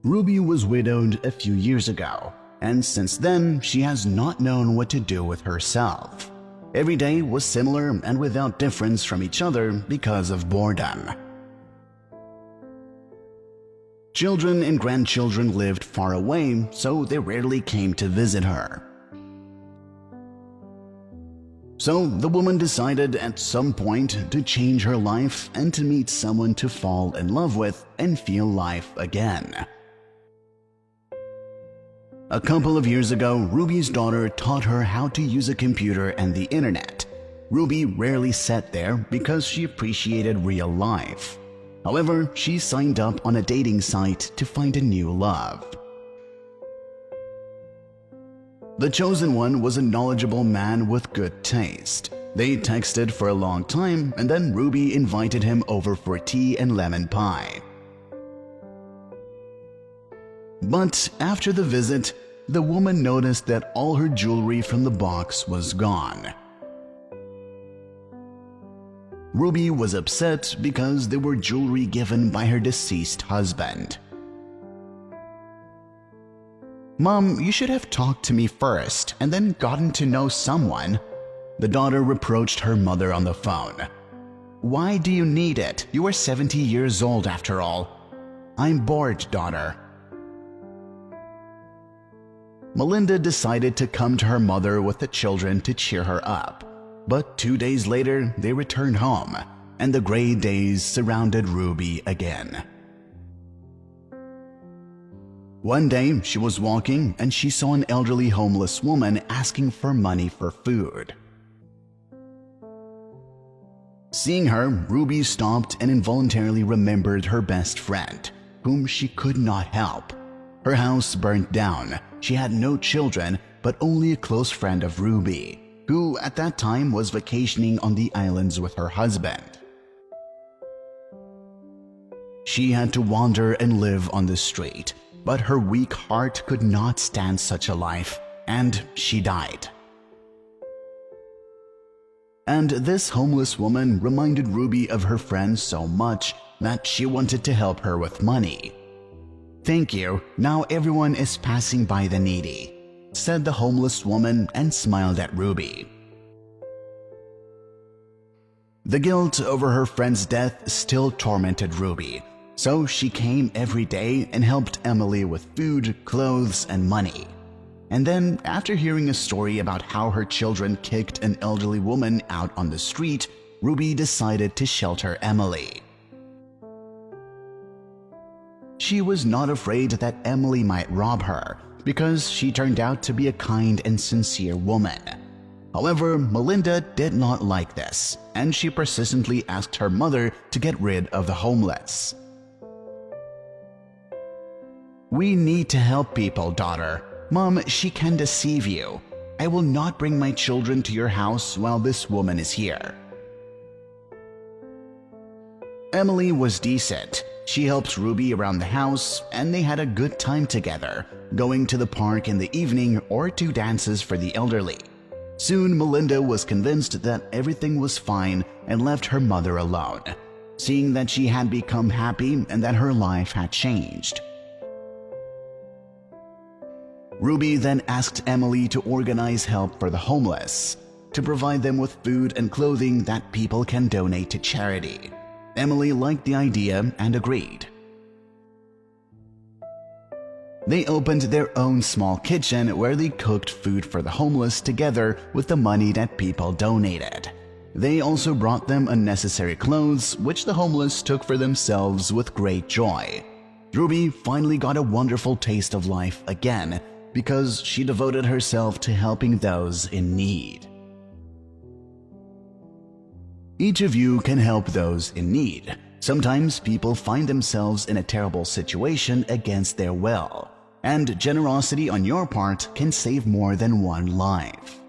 Ruby was widowed a few years ago, and since then she has not known what to do with herself. Every day was similar and without difference from each other because of boredom. Children and grandchildren lived far away, so they rarely came to visit her. So the woman decided at some point to change her life and to meet someone to fall in love with and feel life again. A couple of years ago, Ruby's daughter taught her how to use a computer and the internet. Ruby rarely sat there because she appreciated real life. However, she signed up on a dating site to find a new love. The chosen one was a knowledgeable man with good taste. They texted for a long time, and then Ruby invited him over for tea and lemon pie. But after the visit, the woman noticed that all her jewelry from the box was gone. Ruby was upset because they were jewelry given by her deceased husband. "Mom, you should have talked to me first and then gotten to know someone," the daughter reproached her mother on the phone. "Why do you need it? You are 70 years old after all." "I'm bored, daughter." Melinda decided to come to her mother with the children to cheer her up. But 2 days later, they returned home, and the gray days surrounded Ruby again. One day, she was walking and she saw an elderly homeless woman asking for money for food. Seeing her, Ruby stopped and involuntarily remembered her best friend, whom she could not help. Her house burnt down. She had no children, but only a close friend of Ruby, who at that time was vacationing on the islands with her husband. She had to wander and live on the street, but her weak heart could not stand such a life, and she died. And this homeless woman reminded Ruby of her friend so much that she wanted to help her with money. "Thank you, now everyone is passing by the needy," said the homeless woman and smiled at Ruby. The guilt over her friend's death still tormented Ruby, so she came every day and helped Emily with food, clothes, and money. And then, after hearing a story about how her children kicked an elderly woman out on the street, Ruby decided to shelter Emily. She was not afraid that Emily might rob her, because she turned out to be a kind and sincere woman. However, Melinda did not like this, and she persistently asked her mother to get rid of the homeless. "We need to help people, daughter. Mom, she can deceive you. I will not bring my children to your house while this woman is here." Emily was decent. She helped Ruby around the house, and they had a good time together, going to the park in the evening or to dances for the elderly. Soon, Melinda was convinced that everything was fine and left her mother alone, seeing that she had become happy and that her life had changed. Ruby then asked Emily to organize help for the homeless, to provide them with food and clothing that people can donate to charity. Emily liked the idea and agreed. They opened their own small kitchen where they cooked food for the homeless together with the money that people donated. They also brought them unnecessary clothes, which the homeless took for themselves with great joy. Ruby finally got a wonderful taste of life again because she devoted herself to helping those in need. Each of you can help those in need. Sometimes people find themselves in a terrible situation against their will, and generosity on your part can save more than one life.